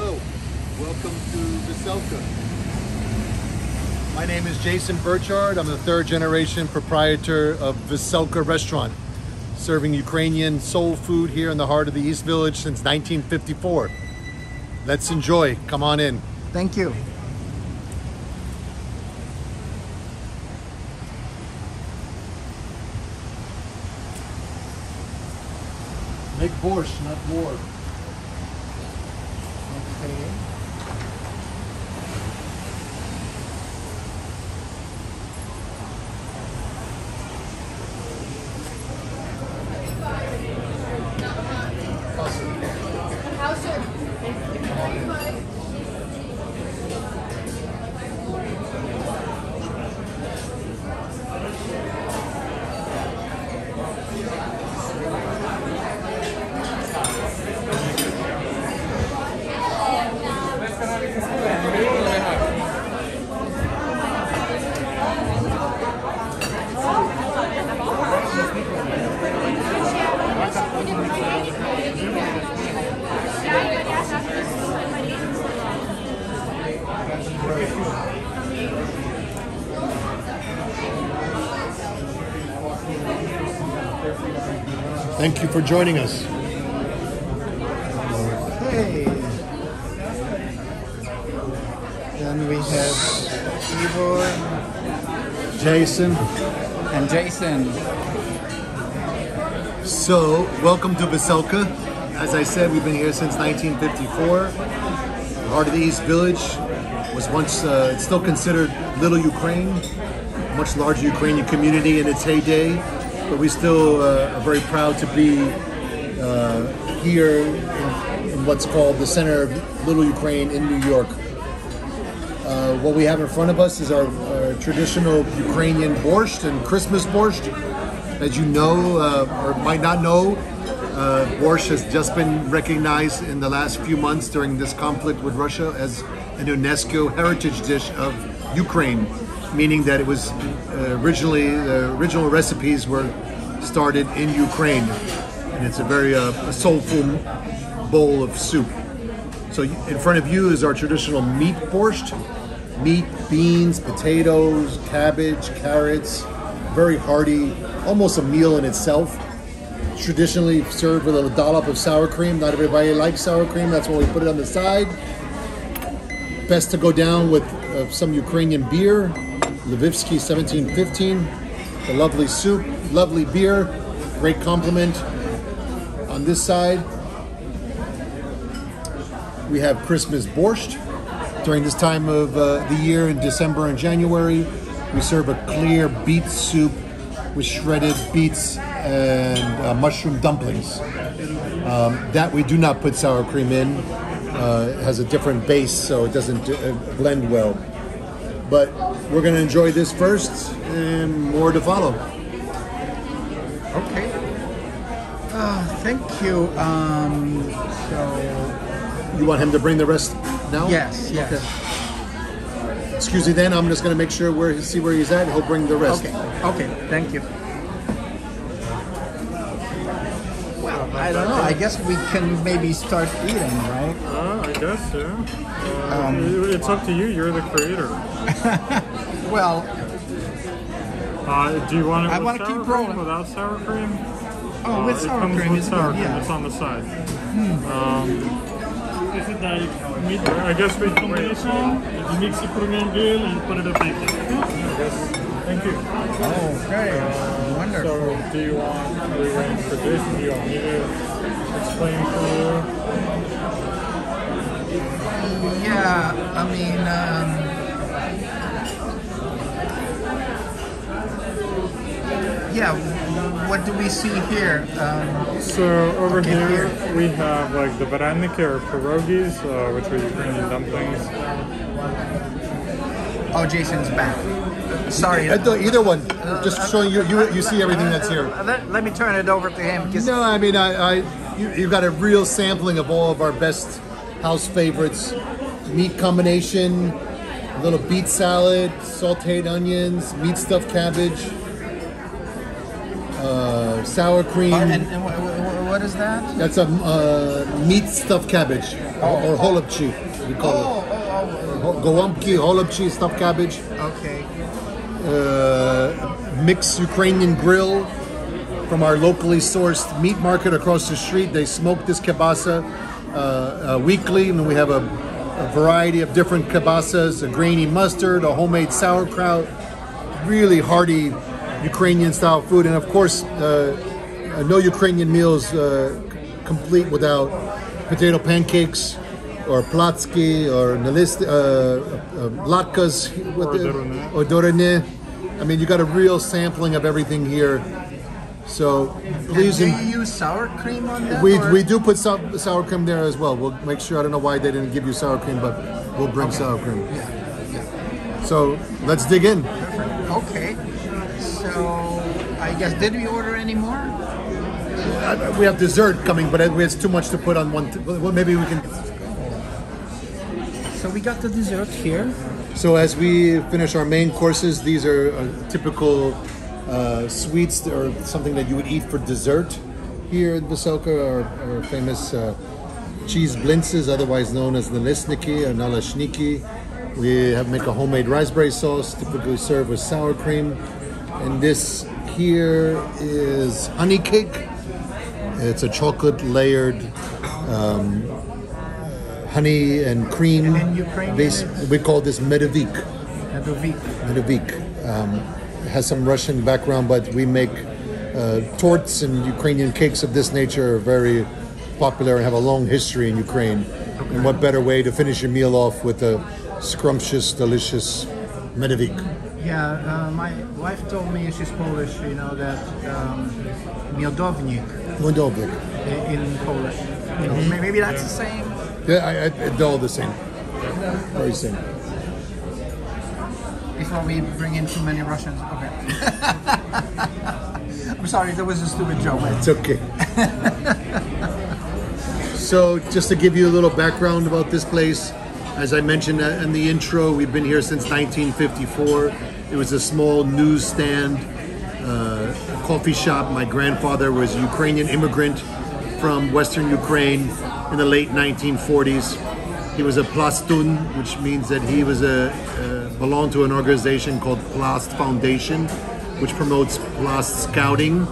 Hello, welcome to Veselka. My name is Jason Burchard. I'm the third generation proprietor of Veselka restaurant, serving Ukrainian soul food here in the heart of the East Village since 1954. Let's enjoy. Come on in. Thank you. Make borscht, not war. Okay. Thank you for joining us. Okay. Then we have Igor Jason. and Jason. So, welcome to Veselka. As I said, we've been here since 1954. The heart of the East Village was once, it's still considered Little Ukraine, a much larger Ukrainian community in its heyday, but we still are very proud to be here in what's called the center of Little Ukraine in New York. What we have in front of us is our traditional Ukrainian borscht and Christmas borscht. As you know, or might not know, borscht has just been recognized in the last few months during this conflict with Russia as an UNESCO heritage dish of Ukraine, meaning that it was originally, the original recipes were started in Ukraine. And it's a very soulful bowl of soup. So in front of you is our traditional meat borscht. Meat, beans, potatoes, cabbage, carrots, very hearty, almost a meal in itself. Traditionally served with a dollop of sour cream. Not everybody likes sour cream, that's why we put it on the side. Best to go down with some Ukrainian beer, Lvivsky 1715. A lovely soup, lovely beer, great compliment. On this side, we have Christmas borscht. During this time of the year in December and January, we serve a clear beet soup with shredded beets and mushroom dumplings. That we do not put sour cream in. It has a different base, so it doesn't blend well. But we're going to enjoy this first, and more to follow. Okay. Thank you. So You want him to bring the rest now? yes. Okay. Excuse me then, I'm just going to make sure see where he's at, and he'll bring the rest. Okay. Thank you. Well, I don't know. I guess we can maybe start eating, right? I guess, yeah. It's up to you. You're the creator. Well, do you want it I with wanna sour keep cream, rolling. without sour cream? oh, with sour It comes cream with is sour good. cream. Yeah. It's on the side. Is it like meat? I guess we combination. You mix it with meal and you put it in pancake. Thank you. Okay. Wonderful. So, do you want to arrange for this? Do you want me to explain for you? Yeah, I mean, yeah. What do we see here? So over Okay, here here. we have like the Vareniki or pierogies, which are Ukrainian dumplings. Oh, Jason's back. Sorry. Either one. Just showing you see everything that's here. Let me turn it over to him. No, I mean, you've got a real sampling of all of our best house favorites. Meat combination, a little beet salad, sautéed onions, meat stuffed cabbage, sour cream. And what is that? That's a meat stuffed cabbage. or Golubci, we call it. Golubci, Golubci, stuffed cabbage. Okay. Mixed Ukrainian grill from our locally sourced meat market across the street. They smoke this kielbasa weekly, and we have a variety of different kielbasas, a grainy mustard, a homemade sauerkraut, really hearty Ukrainian style food. And of course, no Ukrainian meals complete without potato pancakes or platsky or latkes or dorene. I mean, you got a real sampling of everything here. So please. Do you use sour cream on that? We do put sour cream there as well. We'll make sure. I don't know why they didn't give you sour cream, but we'll bring sour cream. Yeah. So let's dig in. Perfect. Okay. So I guess, did we order any more? We have dessert coming, but it's too much to put on one. Well, maybe we can. So we got the dessert here. So as we finish our main courses, these are typical sweets or something that you would eat for dessert here in Veselka. Our famous cheese blintzes, otherwise known as nalesniki or nalashniki. We make a homemade raspberry sauce, typically served with sour cream. And this here is honey cake. It's a chocolate layered honey and cream. And in Ukrainian, we call this medovik. Medovik. It has some Russian background, but we make torts and Ukrainian cakes of this nature are very popular and have a long history in Ukraine. Okay. And what better way to finish your meal off with a scrumptious, delicious medovik. Yeah, my wife told me, she's Polish, you know, that miodownik in Polish. You know, maybe that's the same. Yeah, they're all the same. Very same. Before we bring in too many Russians. Okay. I'm sorry, that was a stupid joke. It's okay. So, just to give you a little background about this place, as I mentioned in the intro, we've been here since 1954. It was a small newsstand, coffee shop. My grandfather was a Ukrainian immigrant from Western Ukraine in the late 1940s. He was a Plastun, which means that he was belonged to an organization called Plast Foundation, which promotes Plast Scouting,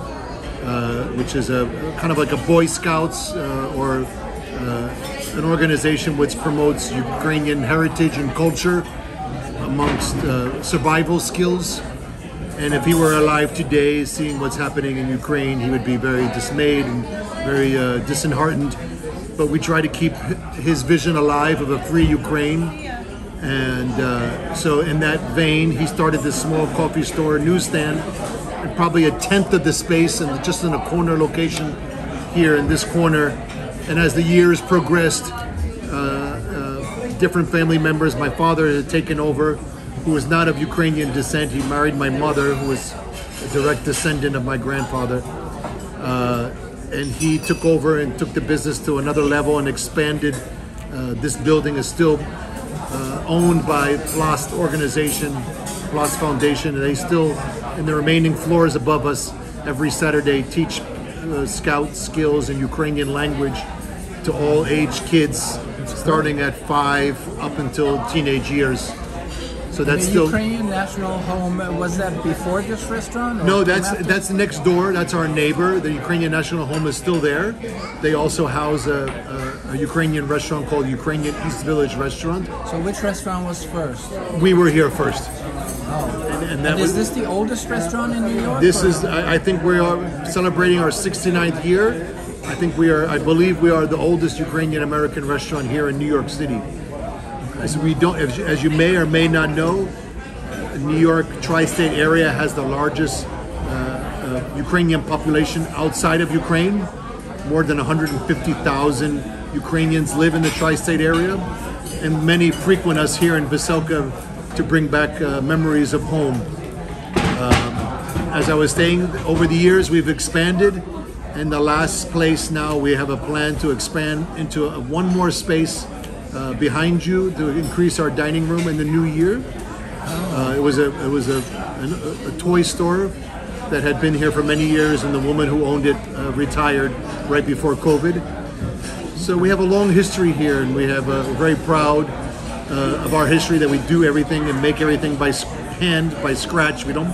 which is a kind of like a Boy Scouts or an organization which promotes Ukrainian heritage and culture amongst survival skills. And if he were alive today, seeing what's happening in Ukraine, he would be very dismayed and very disheartened. But we try to keep his vision alive of a free Ukraine. And so in that vein, he started this small coffee store newsstand, probably a tenth of the space and just in a corner location here in this corner. And as the years progressed, different family members, my father had taken over, who was not of Ukrainian descent. He married my mother, who was a direct descendant of my grandfather. And he took over and took the business to another level and expanded. This building is still owned by Plast organization, Plast Foundation, and they still, in the remaining floors above us, every Saturday teach scout skills in Ukrainian language to all age kids, starting at 5 up until teenage years. So that's the still Ukrainian National Home. Was that before this restaurant? No, that's next door. That's our neighbor. The Ukrainian National Home is still there. They also house a Ukrainian restaurant called Ukrainian East Village Restaurant. So which restaurant was first? We were here first. Oh. And that is this the oldest restaurant in New York? This is, I think we are celebrating our 69th year. I believe we are the oldest Ukrainian American restaurant here in New York City. So we don't, as you may or may not know, New York tri-state area has the largest Ukrainian population outside of Ukraine. More than 150,000 Ukrainians live in the tri-state area, and many frequent us here in Veselka to bring back memories of home. As I was saying, over the years we've expanded. In the last place now we have a plan to expand into one more space behind you to increase our dining room in the new year. It was a toy store that had been here for many years, and the woman who owned it retired right before COVID. So we have a long history here, and we have we're very proud of our history that we do everything and make everything by hand, by scratch. We don't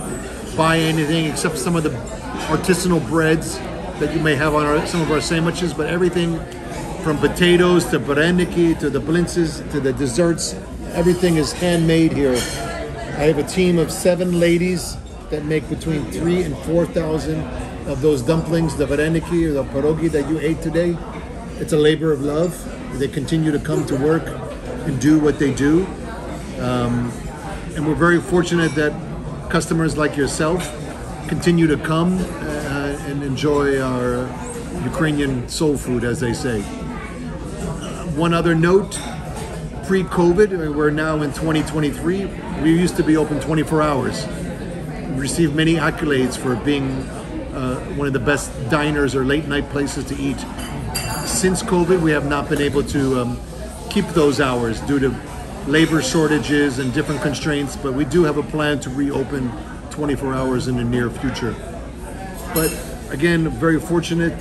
buy anything except some of the artisanal breads that you may have on some of our sandwiches, but everything from potatoes to Vareniki to the Dumplings to the desserts, everything is handmade here. I have a team of 7 ladies that make between 3,000 and 4,000 of those dumplings, the Vareniki or the Pierogi that you ate today. It's a labor of love. They continue to come to work and do what they do. And we're very fortunate that customers like yourself continue to come and enjoy our Ukrainian soul food, as they say. One other note, pre-COVID, we're now in 2023, we used to be open 24 hours. We received many accolades for being one of the best diners or late night places to eat. Since COVID, we have not been able to keep those hours due to labor shortages and different constraints, but we do have a plan to reopen 24 hours in the near future. But again, very fortunate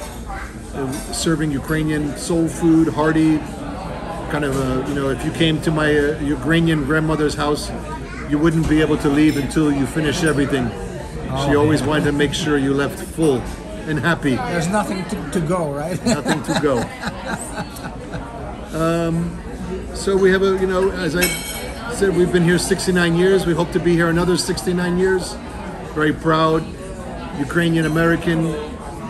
serving Ukrainian soul food, hearty, kind of, if you came to my Ukrainian grandmother's house, you wouldn't be able to leave until you finish everything. She always wanted to make sure you left full and happy. There's nothing to go, right? Nothing to go. So we have as I said, we've been here 69 years. We hope to be here another 69 years. Very proud Ukrainian American.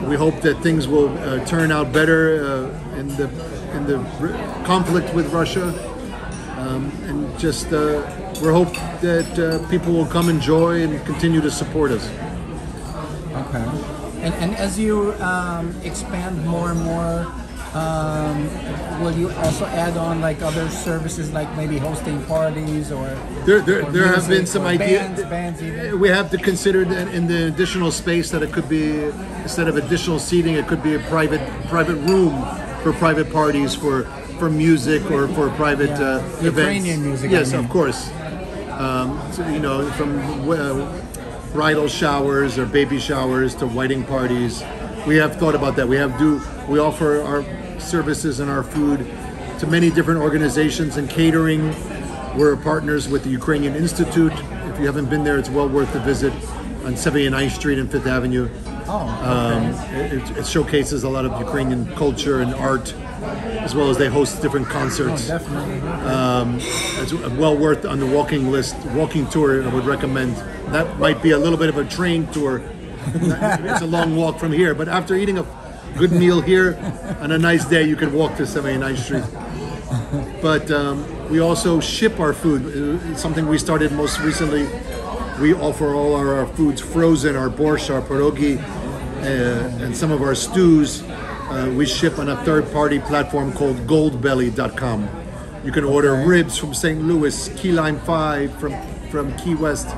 We hope that things will turn out better in the conflict with Russia, and just we hope that people will come enjoy and continue to support us. Okay. And as you expand more and more, will you also add on like other services, like maybe hosting parties or there have been some ideas. Bands even? We have to consider in the additional space that it could be, instead of additional seating, it could be a private room for private parties, for music or for private events. Ukrainian music. Yes, of course. From bridal showers or baby showers to wedding parties. We have thought about that. We offer our services and our food to many different organizations and catering. We're partners with the Ukrainian Institute. If you haven't been there, it's well worth a visit on 79th Street and 5th Avenue. It showcases a lot of Ukrainian culture and art, as well as they host different concerts. Oh, definitely. It's well worth on the walking tour. I would recommend. That might be a little bit of a train tour. It's a long walk from here, but after eating a good meal here on a nice day, you can walk to 79th Street. But we also ship our food. It's something we started most recently. We offer all our foods frozen, our borscht, our pierogi, and some of our stews. We ship on a third-party platform called goldbelly.com. You can order ribs from St. Louis, Key Lime 5 from Key West.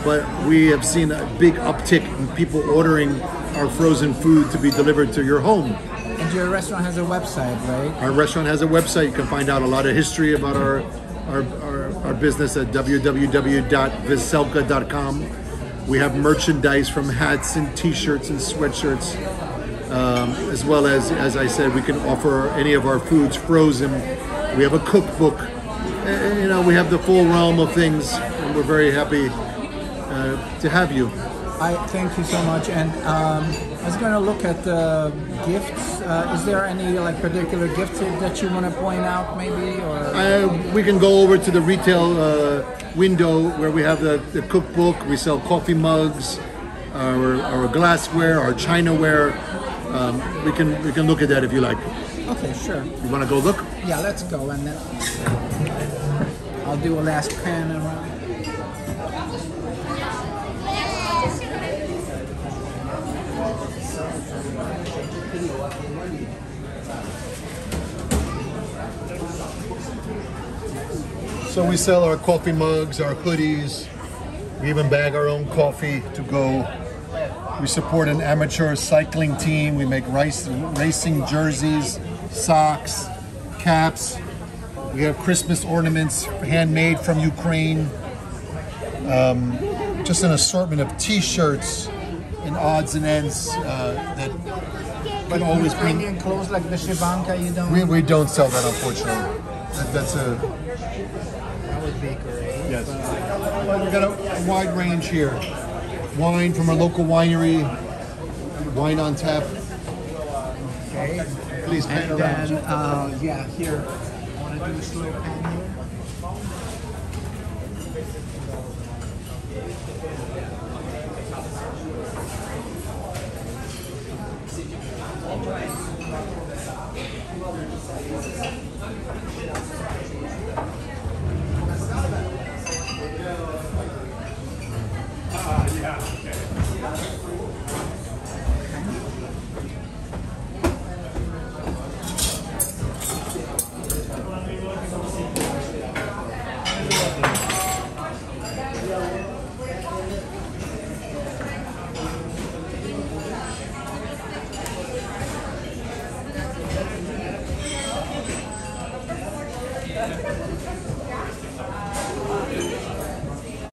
But we have seen a big uptick in people ordering our frozen food to be delivered to your home. And your restaurant has a website, right? Our restaurant has a website. You can find out a lot of history about our business at www.veselka.com. We have merchandise from hats and t-shirts and sweatshirts, as well as I said, we can offer any of our foods frozen. We have a cookbook. We have the full realm of things, and we're very happy to have you. I thank you so much. And I was going to look at the gifts. Is there any particular gifts that you want to point out, maybe? Or we can go over to the retail window where we have the cookbook. We sell coffee mugs, our glassware, our chinaware. We can look at that if you like. Okay, sure. You want to go look? Yeah, let's go, and then I'll do a last pan around. So we sell our coffee mugs, our hoodies. We even bag our own coffee to go. We support an amateur cycling team. We make racing jerseys, socks, caps. We have Christmas ornaments handmade from Ukraine. Just an assortment of t-shirts and odds and ends that can always bring. Ukrainian clothes like the shivanka, you don't. We don't sell that, unfortunately. That's a. That would be great. Yes. Well, we got a wide range here. Wine from our local winery. Wine on tap. Okay. Please pan And around. then, yeah, here. I want to do a slow pan here.